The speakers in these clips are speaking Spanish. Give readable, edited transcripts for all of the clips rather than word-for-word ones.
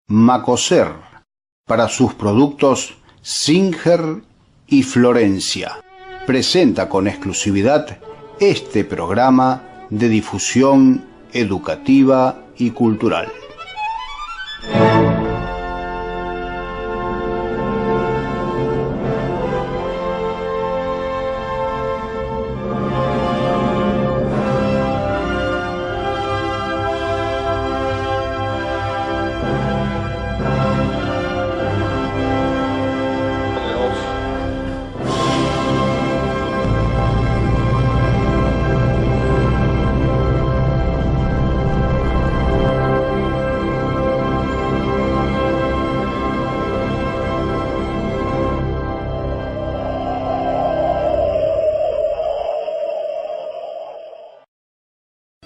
Macoser, para sus productos Singer y Florencia. Presenta con exclusividad este programa de difusión educativa y cultural.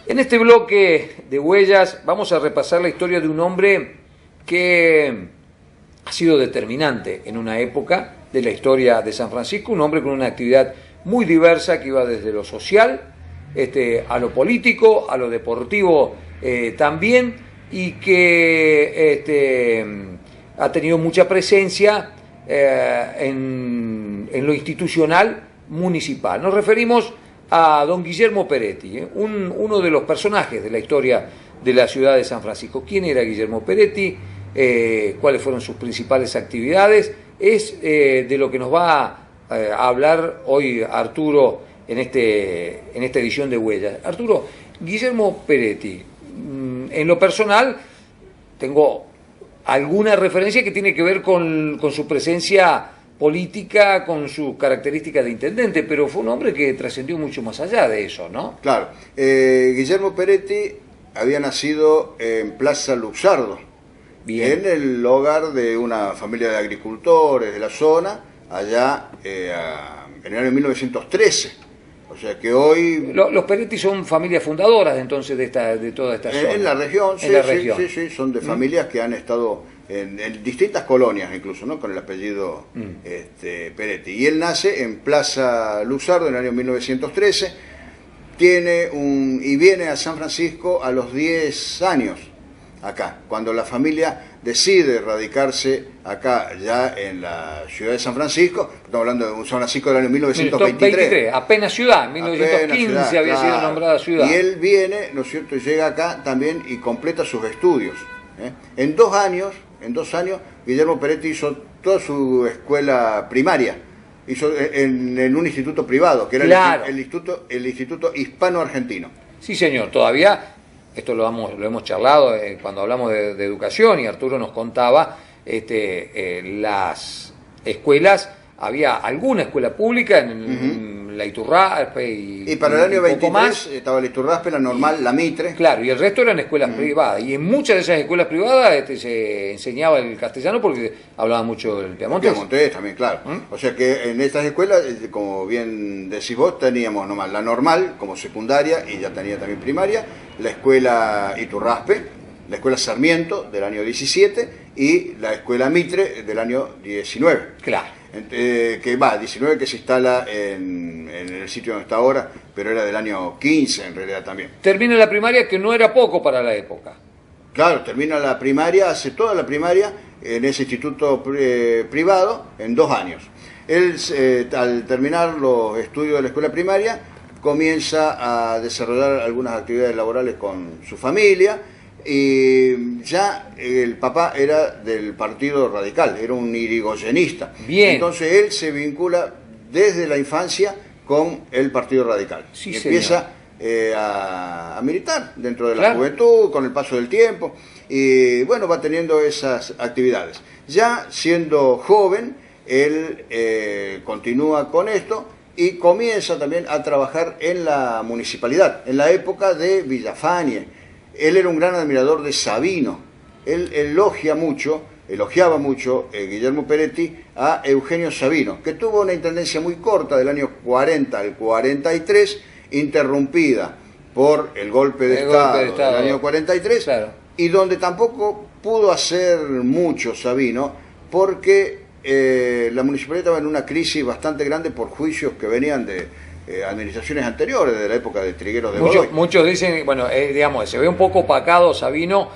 En este bloque de huellas vamos a repasar la historia de un hombre que ha sido determinante en una época de la historia de San Francisco, un hombre con una actividad muy diversa que iba desde lo social a lo político, a lo deportivo también, y que ha tenido mucha presencia en lo institucional municipal. Nos referimos a don Guillermo Peretti, uno de los personajes de la historia de la ciudad de San Francisco. ¿Quién era Guillermo Peretti? ¿Cuáles fueron sus principales actividades? Es de lo que nos va a hablar hoy Arturo en esta edición de Huellas. Arturo, Guillermo Peretti, en lo personal tengo alguna referencia que tiene que ver con su presencia política, con su característica de intendente, pero fue un hombre que trascendió mucho más allá de eso, ¿no? Claro. Guillermo Peretti había nacido en Plaza Luxardo, en el hogar de una familia de agricultores de la zona, allá en el año 1913. O sea que hoy... Los Peretti son familias fundadoras entonces de toda esta zona. En la región, región. Sí, son de familias que han estado en distintas colonias incluso, ¿no? Con el apellido Peretti. Y él nace en Plaza Luxardo en el año 1913, y viene a San Francisco a los 10 años, acá, cuando la familia decide radicarse acá, ya en la ciudad de San Francisco. Estamos hablando de un San Francisco del año 1923. Apenas ciudad, en 1915 ciudad, había sido nombrada ciudad. Y él viene, ¿no es cierto?, y llega acá también y completa sus estudios. En 2 años, Guillermo Peretti hizo toda su escuela primaria, hizo en un instituto privado, que era claro, el Instituto Hispano-Argentino. Sí, señor, todavía, esto lo hemos charlado cuando hablamos de educación, y Arturo nos contaba, las escuelas, había alguna escuela pública en la Iturraspe y para el año 23 estaba la Iturraspe, la normal, la Mitre. Claro, y el resto eran escuelas privadas, y en muchas de esas escuelas privadas se enseñaba el castellano porque hablaba mucho el piamontés. El piamontés también, claro. O sea que en estas escuelas, como bien decís vos, teníamos nomás la normal como secundaria, y ya tenía también primaria, la escuela Iturraspe, la escuela Sarmiento del año 17 y la escuela Mitre del año 19. Claro. 19 que se instala en el sitio donde está ahora, pero era del año 15 en realidad también. Termina la primaria, que no era poco para la época. Claro, termina la primaria, hace toda la primaria en ese instituto privado en 2 años. Él, al terminar los estudios de la escuela primaria, comienza a desarrollar algunas actividades laborales con su familia. Y ya el papá era del Partido Radical, era un irigoyenista. Bien. Entonces él se vincula desde la infancia con el Partido Radical. Sí, y empieza a militar dentro de la juventud, con el paso del tiempo. Y bueno, va teniendo esas actividades. Ya siendo joven, él continúa con esto y comienza también a trabajar en la municipalidad, en la época de Villafañe. Él era un gran admirador de Sabino. Él elogiaba mucho Guillermo Peretti a Eugenio Sabino, que tuvo una intendencia muy corta del año 40 al 43, interrumpida por el golpe de Estado del año 43, claro, y donde tampoco pudo hacer mucho Sabino, porque la municipalidad estaba en una crisis bastante grande por juicios que venían de administraciones anteriores, de la época de Trigueros de Godoy. Muchos dicen, bueno, digamos, se ve un poco opacado Sabino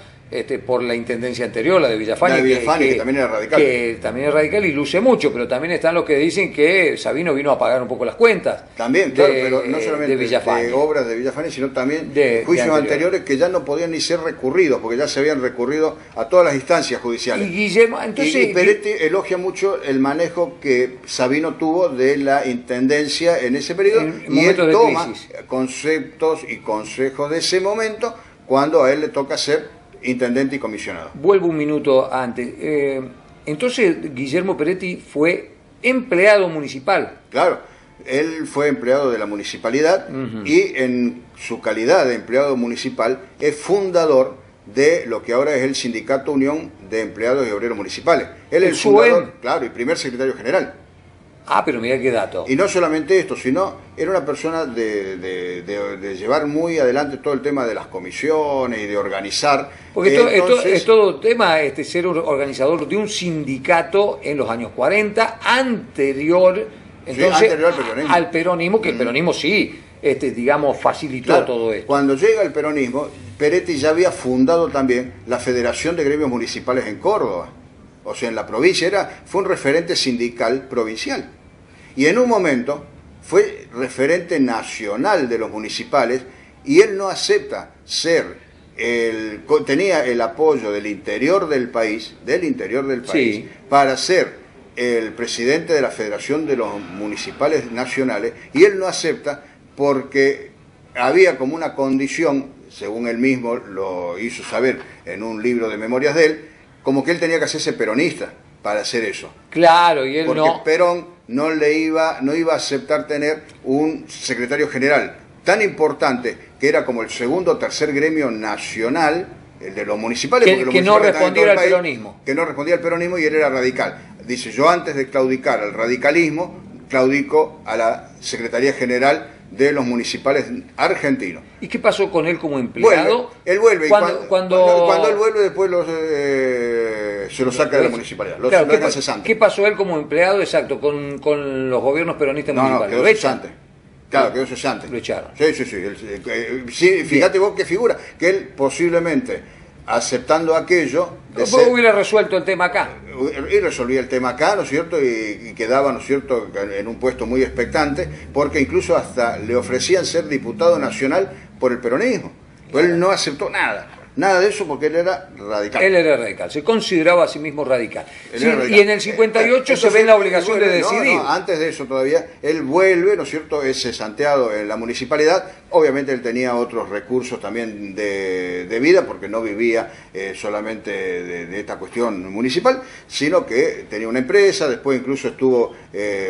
por la intendencia anterior, la de Villafani, La de Villafani, que también era radical. Que también es radical y luce mucho, pero también están los que dicen que Sabino vino a pagar un poco las cuentas. También, claro, pero no solamente de obras de Villafani, sino también juicios anteriores que ya no podían ni ser recurridos, porque ya se habían recurrido a todas las instancias judiciales. Y Guillermo, entonces, y Peretti elogia mucho el manejo que Sabino tuvo de la intendencia en ese periodo, y él toma conceptos y consejos de ese momento cuando a él le toca ser intendente y comisionado. Vuelvo un minuto antes. Entonces, Guillermo Peretti fue empleado municipal. Claro, él fue empleado de la municipalidad y en su calidad de empleado municipal es fundador de lo que ahora es el Sindicato Unión de Empleados y Obreros Municipales. Él es el fundador, claro, y primer secretario general. Ah, pero mira qué dato. Y no solamente esto, sino era una persona de llevar muy adelante todo el tema de las comisiones y de organizar. Porque es todo tema ser organizador de un sindicato en los años 40, anterior, entonces, sí, anterior al peronismo, que el peronismo sí, digamos, facilitó todo esto. Cuando llega el peronismo, Peretti ya había fundado también la Federación de Gremios Municipales en Córdoba. O sea, en la provincia fue un referente sindical provincial. Y en un momento fue referente nacional de los municipales, y él no acepta tenía el apoyo del interior del país, sí, para ser el presidente de la Federación de los Municipales Nacionales, y él no acepta porque había como una condición, según él mismo lo hizo saber en un libro de memorias de él, como que él tenía que hacerse peronista para hacer eso. Claro, y él porque no. Perón no iba a aceptar tener un secretario general tan importante, que era como el segundo o tercer gremio nacional, el de los municipales. Que no respondiera al peronismo. Que no respondía al peronismo, y él era radical. Dice, yo antes de claudicar al radicalismo, claudico a la Secretaría General de los municipales argentinos. ¿Y qué pasó con él como empleado? Él vuelve, cuando él vuelve después se lo saca de la municipalidad, claro, ¿qué pasó él como empleado, exacto, con los gobiernos peronistas municipales? Quedó cesante. Claro, quedó cesante. Lo echaron. Sí, fíjate vos qué figura, que él posiblemente, aceptando aquello... hubiera resuelto el tema acá. Y resolvía el tema acá, ¿no es cierto? Y quedaba, ¿no es cierto?, en un puesto muy expectante, porque incluso hasta le ofrecían ser diputado nacional por el peronismo. Pero él no aceptó nada de eso, porque él era radical. Él era radical, se consideraba a sí mismo radical. Sí, y en el 58 se ve en la obligación de decidir. Antes de eso todavía, él vuelve, ¿no es cierto?, es cesanteado en la municipalidad. Obviamente él tenía otros recursos también de vida, porque no vivía solamente de esta cuestión municipal, sino que tenía una empresa, después incluso estuvo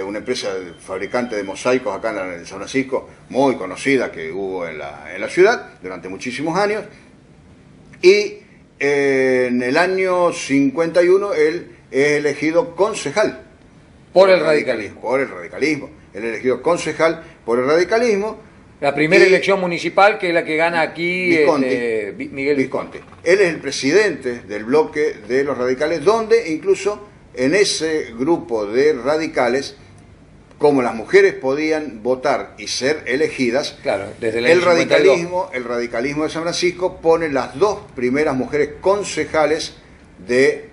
una empresa fabricante de mosaicos acá en San Francisco, muy conocida, que hubo en la ciudad durante muchísimos años. Y en el año 51 él es elegido concejal. Por el radicalismo. Por el radicalismo. Él es elegido concejal por el radicalismo. La primera elección municipal, que es la que gana aquí Miguel Visconti. Él es el presidente del bloque de los radicales, donde incluso en ese grupo de radicales, como las mujeres podían votar y ser elegidas, claro, desde el radicalismo de San Francisco pone las dos primeras mujeres concejales de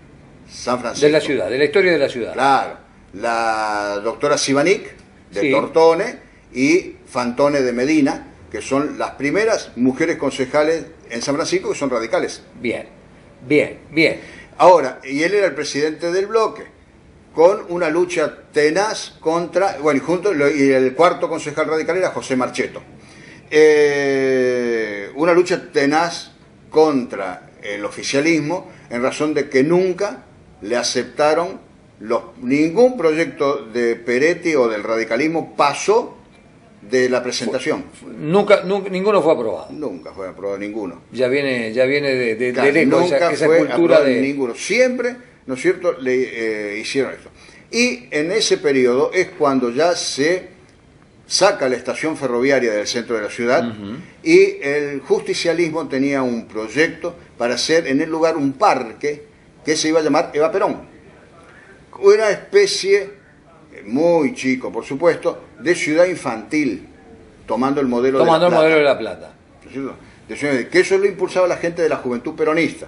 San Francisco. De la ciudad, de la historia de la ciudad. Claro, la doctora Sibanic, de Tortone, y Fantone de Medina, que son las primeras mujeres concejales en San Francisco que son radicales. Bien. Ahora, y él era el presidente del bloque, con una lucha tenaz contra, y el cuarto concejal radical era José Marchetto. Una lucha tenaz contra el oficialismo, en razón de que nunca le aceptaron ningún proyecto de Peretti o del radicalismo pasó de la presentación. Nunca, ninguno fue aprobado. Nunca fue aprobado ninguno. Ya viene de claro, lejos esa cultura de ninguno. Siempre, ¿no es cierto?, le hicieron esto. Y en ese periodo es cuando ya se saca la estación ferroviaria del centro de la ciudad, y el justicialismo tenía un proyecto para hacer en el lugar un parque que se iba a llamar Eva Perón. Una especie, muy chico por supuesto, de ciudad infantil, tomando el modelo de La Plata. De La Plata. Que eso lo impulsaba la gente de la Juventud Peronista.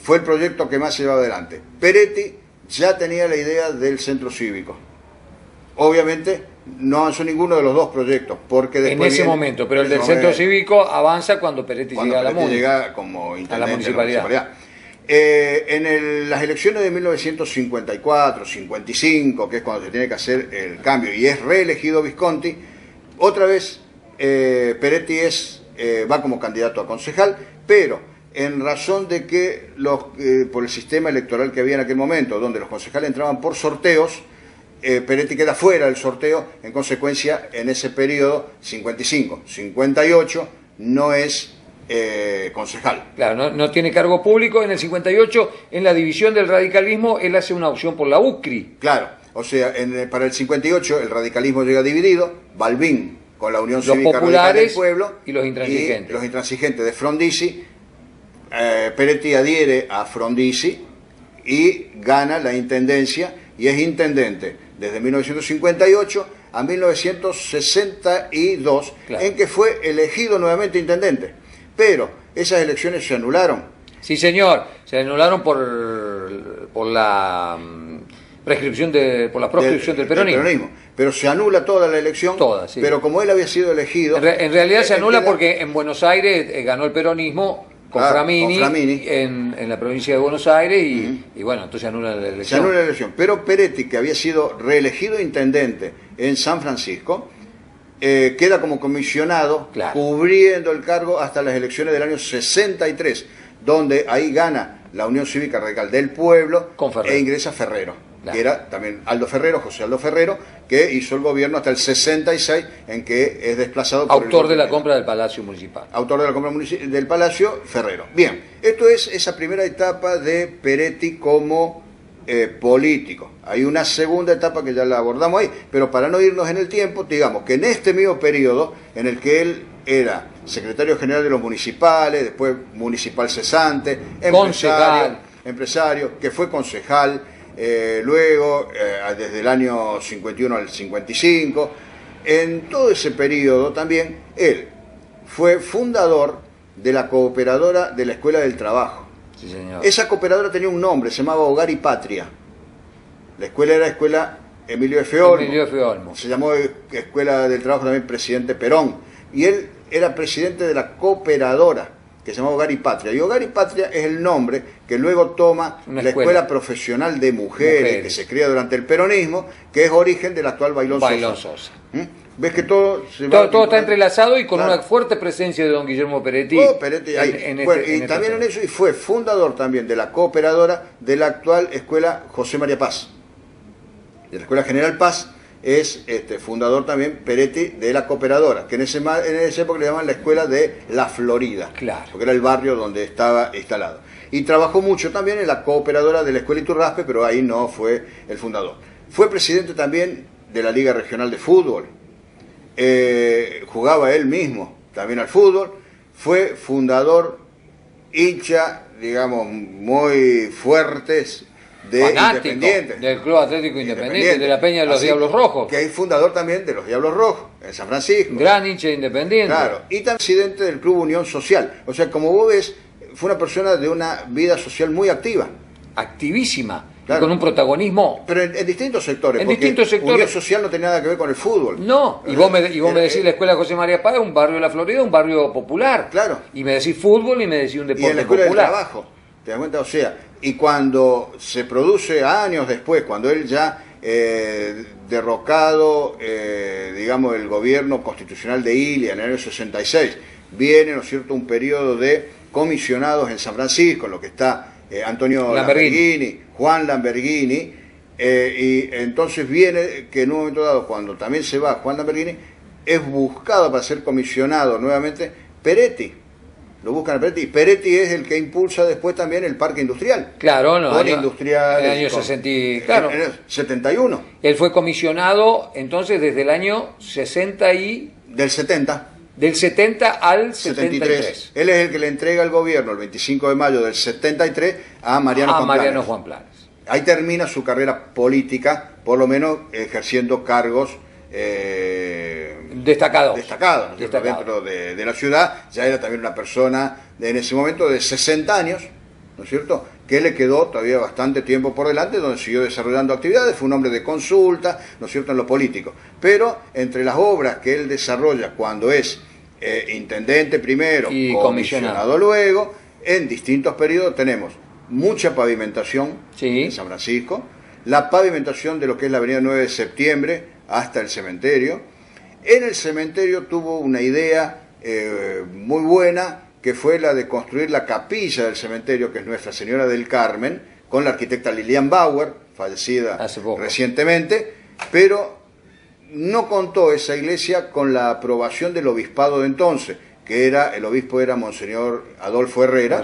fue el proyecto que más se llevaba adelante. Peretti ya tenía la idea del centro cívico. Obviamente no avanzó ninguno de los dos proyectos, porque después en ese momento, pero el del centro cívico avanza cuando Peretti llega a la Peretti llega como intendente a la municipalidad. Las elecciones de 1954, 55, que es cuando se tiene que hacer el cambio, y es reelegido Visconti, otra vez Peretti va como candidato a concejal, pero en razón de que por el sistema electoral que había en aquel momento, donde los concejales entraban por sorteos, Peretti queda fuera del sorteo, en consecuencia, en ese periodo, 55, 58, no es concejal. Claro, no tiene cargo público. En el 58, en la división del radicalismo, él hace una opción por la UCRI. Claro, o sea, para el 58 el radicalismo llega dividido, Balbín con la Unión Cívica Radical del Pueblo y los intransigentes. Y los intransigentes de Frondizi. Peretti adhiere a Frondizi y gana la intendencia y es intendente desde 1958 a 1962, claro, en que fue elegido nuevamente intendente. Pero esas elecciones se anularon. Sí, señor, se anularon por la prescripción por la proscripción del peronismo. Pero se anula toda la elección. Toda, sí. Pero como él había sido elegido... En realidad se anula porque en Buenos Aires ganó el peronismo con Framini en la provincia de Buenos Aires y bueno, entonces se anula la elección. Se anula la elección, pero Peretti, que había sido reelegido intendente en San Francisco, queda como comisionado, claro, cubriendo el cargo hasta las elecciones del año 63, donde ahí gana la Unión Cívica Radical del Pueblo e ingresa Ferrero, claro, que era también José Aldo Ferrero, que hizo el gobierno hasta el 66, en que es desplazado por autor de la compra del Palacio Municipal. Autor de la compra del Palacio, Ferrero. Bien, esto es esa primera etapa de Peretti como político. Hay una segunda etapa que ya la abordamos ahí, pero para no irnos en el tiempo, digamos que en este mismo periodo, en el que él era secretario general de los municipales, después municipal cesante, empresario, que fue concejal, luego desde el año 51 al 55, en todo ese periodo también él fue fundador de la cooperadora de la Escuela del Trabajo. Sí, señor. Esa cooperadora tenía un nombre, se llamaba Hogar y Patria. La escuela era Escuela Emilio F. Olmo. Se llamó Escuela del Trabajo también Presidente Perón. Y él era presidente de la cooperadora, que se llamaba Hogar y Patria. Y Hogar y Patria es el nombre que luego toma la Escuela Profesional de Mujeres, que se crea durante el peronismo, que es origen del actual Bailón Sosa. ¿Ves que todo está entrelazado y con una fuerte presencia de don Guillermo Peretti? También en eso, y fue fundador también de la cooperadora de la actual Escuela José María Paz. De la Escuela General Paz es fundador también Peretti de la cooperadora, que en esa época le llamaban la Escuela de La Florida, claro, porque era el barrio donde estaba instalado. Y trabajó mucho también en la cooperadora de la Escuela Iturraspe, pero ahí no fue el fundador. Fue presidente también de la Liga Regional de Fútbol. Jugaba él mismo también al fútbol, fue fundador, hincha, digamos, muy fuertes de Independiente, del Club Atlético Independiente, de la Peña de los Diablos Rojos, que es fundador también de los Diablos Rojos en San Francisco, gran hincha de Independiente, claro, y también presidente del Club Unión Social. O sea, como vos ves, fue una persona de una vida social muy activísima. Claro. Con un protagonismo. Pero en distintos sectores. En distintos sectores. Unión Social no tenía nada que ver con el fútbol. No, y vos me decís la Escuela José María Paz, un barrio de la Florida, un barrio popular. Claro. Y me decís fútbol y me decís un deporte popular. Y en la Escuela del Trabajo, ¿te das cuenta? O sea, y cuando se produce años después, cuando él ya derrocado, digamos, el gobierno constitucional de Ilia en el año 66, viene, ¿no es cierto?, un periodo de comisionados en San Francisco, en lo que está Antonio Lamberghini, Juan Lamberghini, y entonces viene que en un momento dado, cuando también se va Juan Lamberghini, es buscado para ser comisionado nuevamente Peretti. Lo buscan a Peretti, y Peretti es el que impulsa después también el parque industrial. Claro, no. Con industriales. En el año 71. Él fue comisionado entonces desde el año 60 Del 70. Del 70 al 73. Él es el que le entrega al gobierno el 25 de mayo del 73 a Mariano Juan Planes. Ahí termina su carrera política, por lo menos ejerciendo cargos destacados dentro de la ciudad. Ya era también una persona en ese momento de 60 años, ¿no es cierto?, que le quedó todavía bastante tiempo por delante, donde siguió desarrollando actividades, fue un hombre de consulta, ¿no es cierto?, en lo político. Pero entre las obras que él desarrolla cuando es intendente primero, y comisionado luego, en distintos periodos tenemos mucha pavimentación en San Francisco, la pavimentación de lo que es la avenida 9 de septiembre hasta el cementerio. En el cementerio tuvo una idea muy buena, que fue la de construir la capilla del cementerio, que es Nuestra Señora del Carmen, con la arquitecta Lilian Bauer, fallecida recientemente, pero no contó esa iglesia con la aprobación del obispado de entonces, que el obispo era Monseñor Adolfo Herrera,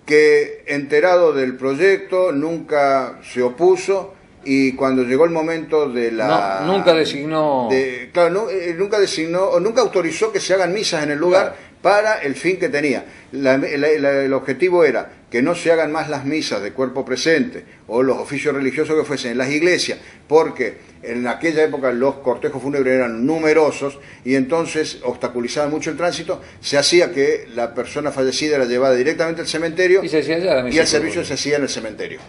que enterado del proyecto nunca se opuso, y cuando llegó el momento de la... nunca designó... nunca designó, o nunca autorizó que se hagan misas en el lugar para el fin que tenía. El objetivo era que no se hagan más las misas de cuerpo presente o los oficios religiosos que fuesen en las iglesias, porque en aquella época los cortejos fúnebres eran numerosos y entonces obstaculizaban mucho el tránsito. Se hacía que la persona fallecida era llevada directamente al cementerio y el servicio se hacía en el cementerio,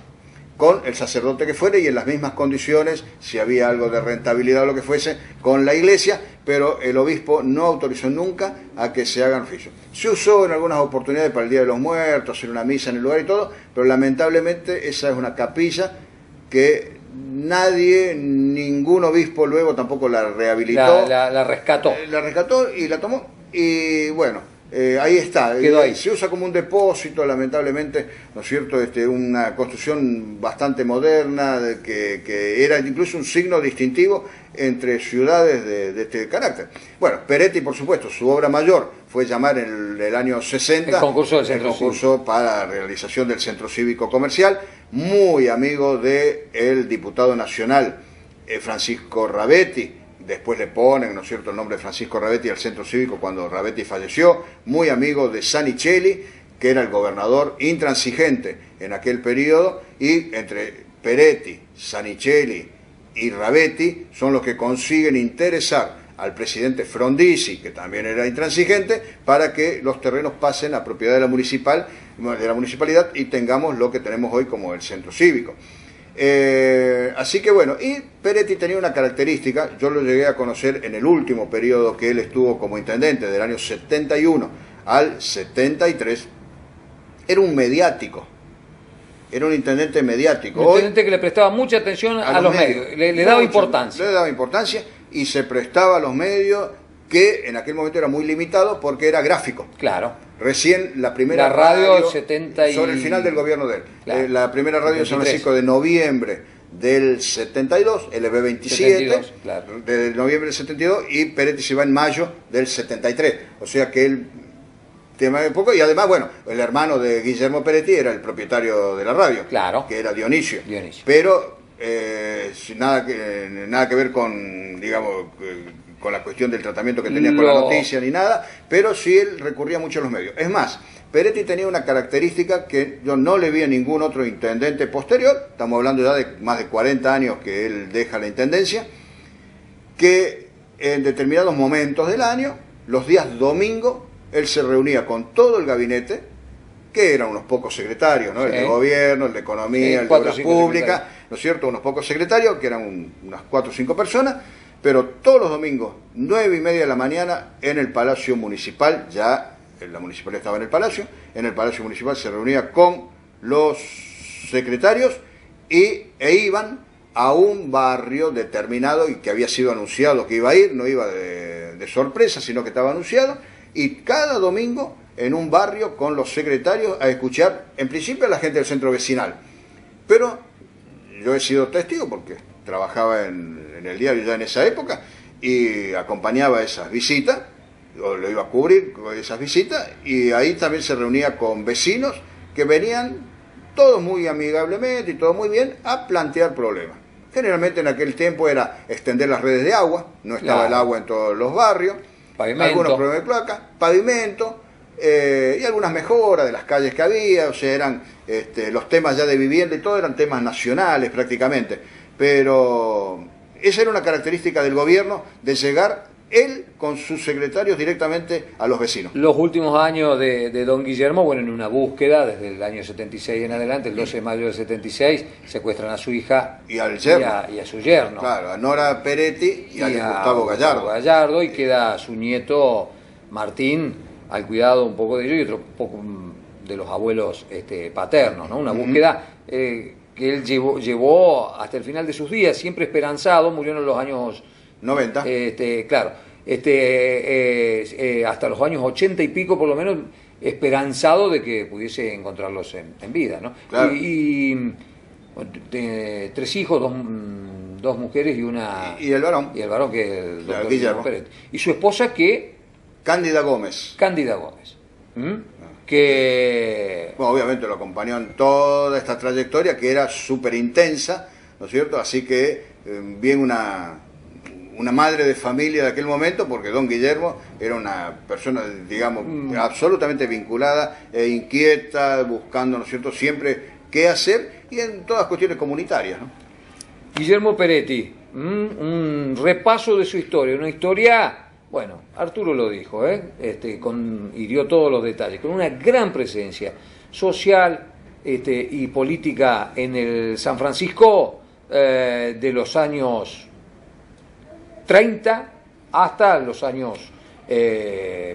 con el sacerdote que fuera y en las mismas condiciones, si había algo de rentabilidad o lo que fuese, con la iglesia, pero el obispo no autorizó nunca a que se hagan oficios. Se usó en algunas oportunidades para el Día de los Muertos, hacer una misa en el lugar y todo, pero lamentablemente esa es una capilla que ningún obispo luego tampoco la rehabilitó. La rescató. La rescató y la tomó, y bueno, ahí está. Quedó ahí. Se usa como un depósito, lamentablemente, ¿no es cierto?, una construcción bastante moderna, que era incluso un signo distintivo entre ciudades de este carácter. Bueno, Peretti, por supuesto, su obra mayor fue llamar en el año 60 el concurso del centro cívico para la realización del Centro Cívico Comercial, muy amigo del diputado nacional Francisco Rabetti. Después le ponen, ¿no es cierto?, el nombre de Francisco Rabetti al centro cívico cuando Rabetti falleció, muy amigo de Zanichelli, que era el gobernador intransigente en aquel periodo, y entre Peretti, Zanichelli y Rabetti son los que consiguen interesar al presidente Frondizi, que también era intransigente, para que los terrenos pasen a propiedad de la municipalidad y tengamos lo que tenemos hoy como el centro cívico. Así que bueno, y Peretti tenía una característica, yo lo llegué a conocer en el último periodo que él estuvo como intendente, del año 71 al 73, era un mediático, era un intendente mediático. Un intendente que le prestaba mucha atención a los medios, le daba importancia. Le daba importancia y se prestaba a los medios, que en aquel momento era muy limitado porque era gráfico. Claro. Recién la primera radio 70 sobre el final del gobierno de él. Claro. La primera radio de San Francisco de noviembre del 72, LB27, 72, claro. de noviembre del 72, y Peretti se va en mayo del 73. O sea que él tema de poco, y además, bueno, el hermano de Guillermo Peretti era el propietario de la radio, claro, que era Dionisio. Pero nada que ver con, digamos, con la cuestión del tratamiento que tenía con la noticia ni nada, pero sí él recurría mucho a los medios. Es más, Peretti tenía una característica que yo no le vi a ningún otro intendente posterior, estamos hablando ya de más de 40 años que él deja la intendencia, que en determinados momentos del año, los días domingo, él se reunía con todo el gabinete, que eran unos pocos secretarios, ¿no? Sí. El de gobierno, el de economía, el de obras públicas, ¿no es cierto?, unos pocos secretarios, que eran unas 4 o 5 personas, pero todos los domingos, 9:30 de la mañana, en el Palacio Municipal, ya la municipalidad estaba en el Palacio Municipal se reunía con los secretarios e iban a un barrio determinado y que había sido anunciado que iba a ir, no iba de sorpresa, sino que estaba anunciado, y cada domingo en un barrio con los secretarios a escuchar, en principio, a la gente del centro vecinal. Pero yo he sido testigo porque trabajaba en el diario ya en esa época y acompañaba esas visitas, o lo iba a cubrir con esas visitas, y ahí también se reunía con vecinos que venían todos muy amigablemente y todo muy bien a plantear problemas. Generalmente en aquel tiempo era extender las redes de agua, no estaba el agua en todos los barrios, algunos problemas de placa, pavimento, y algunas mejoras de las calles que había, o sea, eran los temas ya de vivienda y todo eran temas nacionales prácticamente, pero esa era una característica del gobierno, de llegar él con sus secretarios directamente a los vecinos. Los últimos años de don Guillermo, bueno, en una búsqueda, desde el año 76 en adelante, el 12 de mayo del 76, secuestran a su hija y al yerno. Y a su yerno. Claro, a Nora Peretti y a Gustavo Gallardo. Y queda su nieto Martín al cuidado un poco de ellos y otro poco de los abuelos paternos, ¿no? Una búsqueda que él llevó hasta el final de sus días, siempre esperanzado, murió en los años 90. Claro, hasta los años 80 y pico por lo menos, esperanzado de que pudiese encontrarlos en vida, ¿no? Claro. Y 3 hijos, dos mujeres y una... Y el varón. Y el varón, que es el doctor Guillermo Peretti. Y su esposa, que... Cándida Gómez. Que... Bueno, obviamente lo acompañó en toda esta trayectoria, que era súper intensa, ¿no es cierto? Así que bien una madre de familia de aquel momento, porque don Guillermo era una persona, digamos, absolutamente vinculada e inquieta, buscando, ¿no es cierto?, siempre qué hacer, y en todas cuestiones comunitarias, ¿no? Guillermo Peretti, un repaso de su historia, una historia, bueno, Arturo lo dijo, y dio todos los detalles, con una gran presencia social y política en el San Francisco de los años 30 hasta los años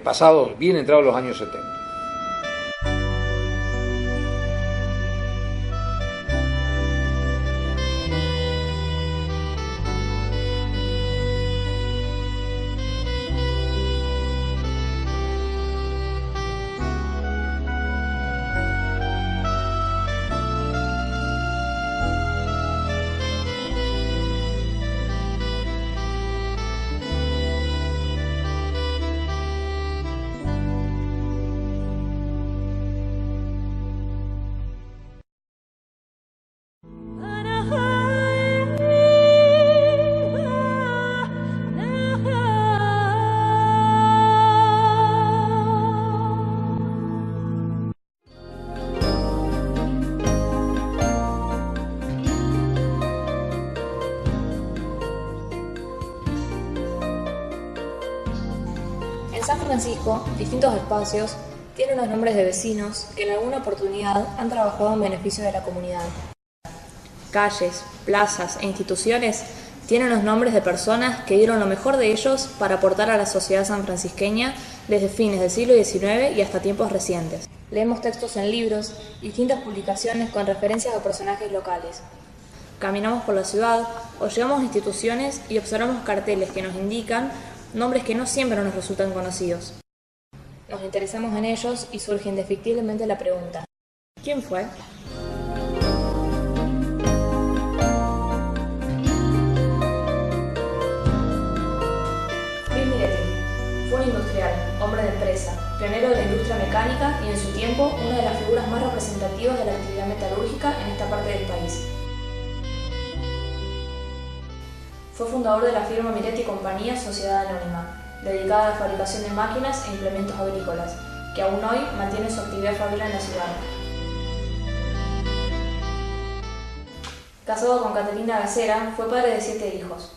pasados, bien entrados los años 70. En San Francisco, distintos espacios tienen los nombres de vecinos que en alguna oportunidad han trabajado en beneficio de la comunidad. Calles, plazas e instituciones tienen los nombres de personas que dieron lo mejor de ellos para aportar a la sociedad sanfrancisqueña desde fines del siglo XIX y hasta tiempos recientes. Leemos textos en libros, distintas publicaciones con referencias a personajes locales. Caminamos por la ciudad o llegamos a instituciones y observamos carteles que nos indican nombres que no siempre nos resultan conocidos. Nos interesamos en ellos y surge indefectiblemente la pregunta: ¿quién fue? Luis Miretti fue un industrial, hombre de empresa, pionero de la industria mecánica y en su tiempo una de las figuras más representativas de la actividad metalúrgica en esta parte del país. Fue fundador de la firma Miretti Compañía Sociedad Anónima, dedicada a la fabricación de máquinas e implementos agrícolas, que aún hoy mantiene su actividad fabril en la ciudad. Casado con Catalina Gacera, fue padre de 7 hijos.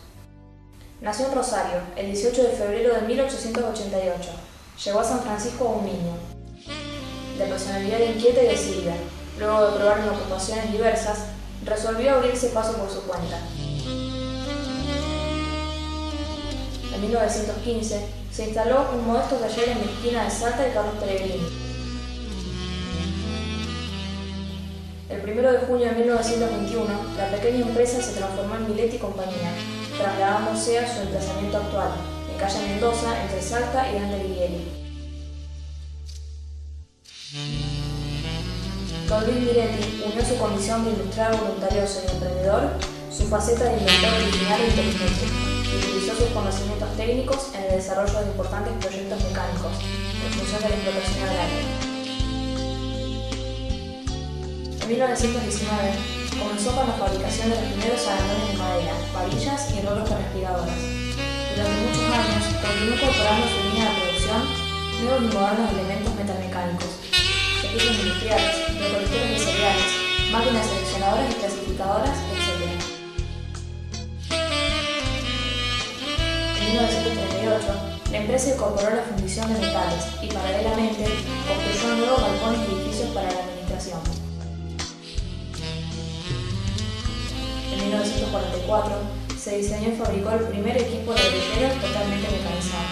Nació en Rosario, el 18 de febrero de 1888. Llegó a San Francisco a un niño. De personalidad inquieta y decidida, luego de probar en ocupaciones diversas, resolvió abrirse paso por su cuenta. En 1915 se instaló un modesto taller en la esquina de Salta y Carlos Pellegrini. El 1 de junio de 1921, la pequeña empresa se transformó en Miretti Compañía, trasladándose a su emplazamiento actual, en calle Mendoza, entre Salta y Dante Alighieri. Con Luis Miretti unió su condición de industrial voluntarioso y emprendedor, su faceta de inventor original e inteligente, y utilizó sus conocimientos técnicos en el desarrollo de importantes proyectos mecánicos, en función de la explotación agraria. En 1919, comenzó con la fabricación de los primeros arandeles de madera, varillas y rolos de respiradoras. Durante muchos años, continuó incorporando a su línea de producción nuevos y modernos elementos metalmecánicos, servicios industriales, recolectores de cereales, máquinas seleccionadoras y clasificadoras, etc. En 1932, la empresa incorporó la fundición de metales y, paralelamente, construyó nuevos balcones y edificios para la administración. En 1944 se diseñó y fabricó el primer equipo ladrillero totalmente mecanizado.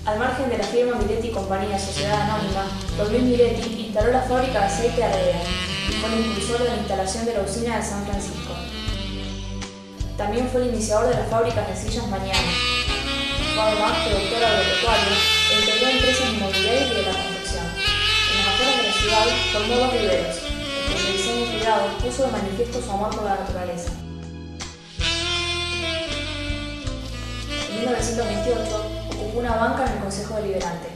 Al margen de la firma Miretti Compañía Sociedad Anónima, don Luis Miretti instaló la fábrica de aceite Ardea y fue el impulsor de la instalación de la usina de San Francisco. También fue el iniciador de las fábricas de sillas Mañana. Fue además productor agropecuario e integró empresas inmobiliarias y de la construcción. En las afueras de la ciudad formó dos viveros, en cuyo diseño y cuidado puso de manifiesto su amor por la naturaleza. En 1928 ocupó una banca en el Consejo Deliberante.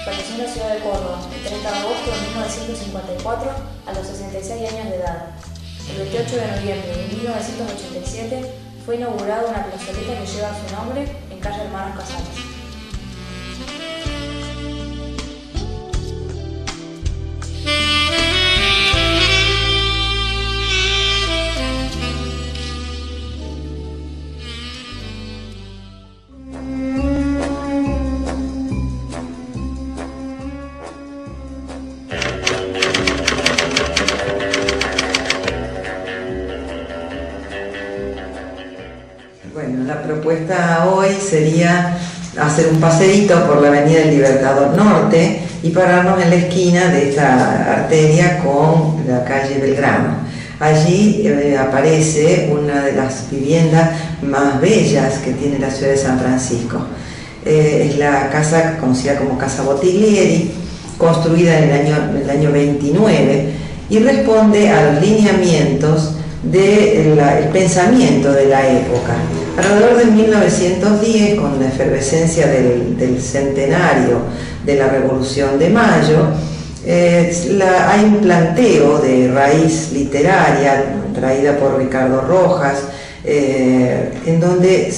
Falleció en la ciudad de Córdoba el 30 de agosto de 1954 a los 66 años de edad. El 28 de noviembre de 1987 fue inaugurada una plazoleta que lleva su nombre en calle Hermanos Casares. La propuesta hoy sería hacer un paseíto por la Avenida del Libertador Norte y pararnos en la esquina de esta arteria con la calle Belgrano. Allí aparece una de las viviendas más bellas que tiene la ciudad de San Francisco. Es la casa conocida como Casa Bottiglieri, construida en el año 29 y responde a los lineamientos del pensamiento de la época. Alrededor de 1910, con la efervescencia del centenario de la Revolución de Mayo, hay un planteo de raíz literaria traída por Ricardo Rojas, en donde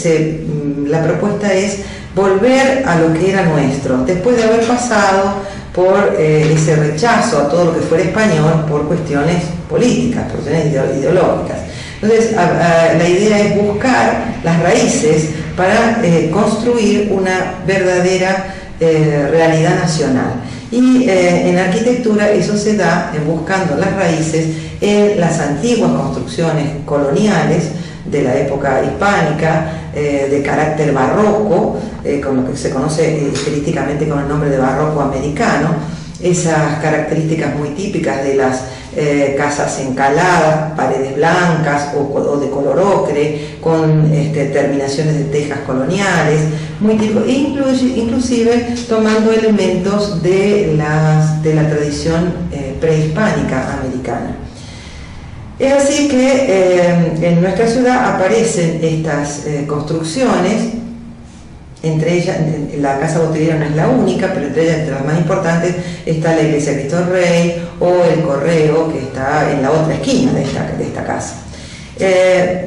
la propuesta es volver a lo que era nuestro, después de haber pasado por ese rechazo a todo lo que fuera español por cuestiones políticas, por cuestiones ideológicas. Entonces, la idea es buscar las raíces para construir una verdadera realidad nacional. Y en arquitectura eso se da buscando las raíces en las antiguas construcciones coloniales de la época hispánica, de carácter barroco, con lo que se conoce estilísticamente con el nombre de barroco americano, esas características muy típicas de las casas encaladas, paredes blancas o de color ocre, con terminaciones de tejas coloniales, muy típico, inclusive tomando elementos de la tradición prehispánica americana. Es así que en nuestra ciudad aparecen estas construcciones. Entre ellas, la Casa Bottiglieri no es la única, pero entre ellas, entre las más importantes, está la Iglesia Cristo Rey o el Correo, que está en la otra esquina de esta casa.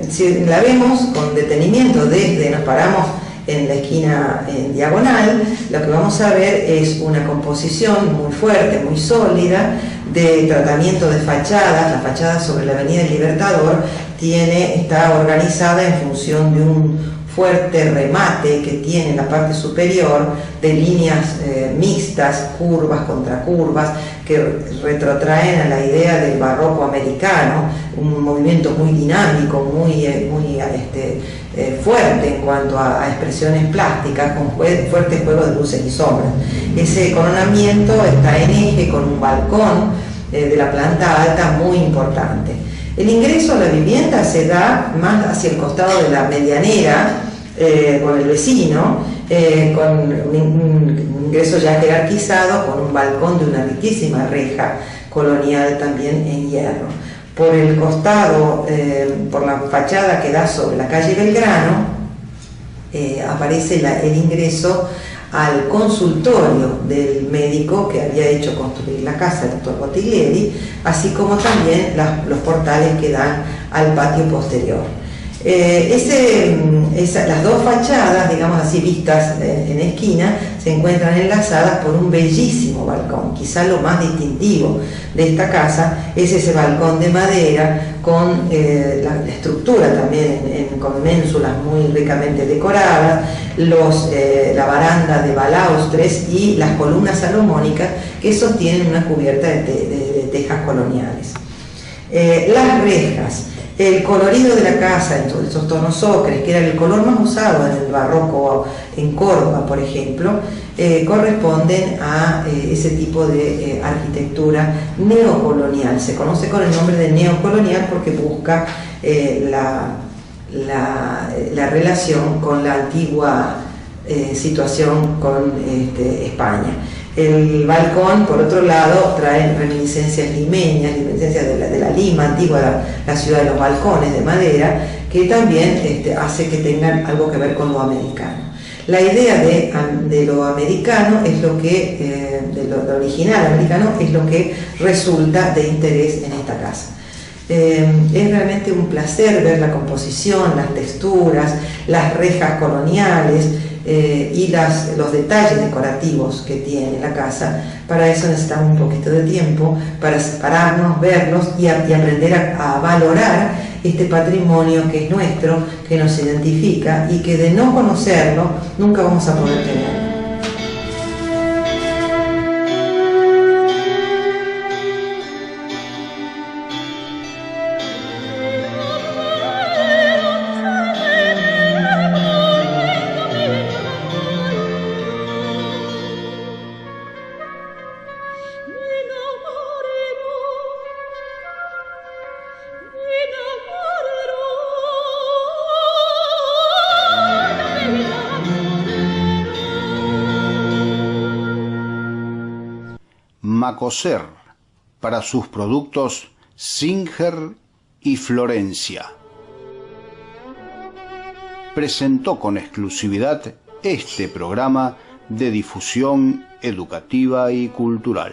Si la vemos con detenimiento nos paramos en la esquina en diagonal, lo que vamos a ver es una composición muy fuerte, muy sólida, de tratamiento de fachadas. La fachada sobre la Avenida del Libertador está organizada en función de un fuerte remate que tiene la parte superior de líneas mixtas, curvas contra curvas, que retrotraen a la idea del barroco americano, un movimiento muy dinámico, muy fuerte en cuanto a expresiones plásticas, con fuerte juego de luces y sombras. Ese coronamiento está en eje con un balcón de la planta alta muy importante. El ingreso a la vivienda se da más hacia el costado de la medianera, con el vecino, con un ingreso ya jerarquizado, con un balcón de una riquísima reja colonial también en hierro. Por el costado, por la fachada que da sobre la calle Belgrano, aparece el ingreso al consultorio del médico que había hecho construir la casa, el doctor Bottiglieri, así como también los portales que dan al patio posterior. Las dos fachadas, digamos así, vistas en esquina, se encuentran enlazadas por un bellísimo balcón. Quizá lo más distintivo de esta casa es ese balcón de madera con la estructura también con ménsulas muy ricamente decoradas, la baranda de balaustres y las columnas salomónicas que sostienen una cubierta de tejas coloniales. Las rejas, el colorido de la casa, en todos esos tonos ocres, que era el color más usado en el barroco en Córdoba, por ejemplo, corresponden a ese tipo de arquitectura neocolonial. Se conoce con el nombre de neocolonial porque busca la relación con la antigua situación con España. El balcón, por otro lado, trae reminiscencias limeñas, reminiscencias de la Lima antigua, la ciudad de los balcones de madera, que también hace que tengan algo que ver con lo americano. La idea de lo americano es lo que, de lo original americano, es lo que resulta de interés en esta casa. Es realmente un placer ver la composición, las texturas, las rejas coloniales y los detalles decorativos que tiene la casa. Para eso necesitamos un poquito de tiempo para separarnos, verlos y aprender a valorar este patrimonio que es nuestro, que nos identifica y que de no conocerlo nunca vamos a poder tener. Macoser, para sus productos Singer y Florencia. Presentó con exclusividad este programa de difusión educativa y cultural.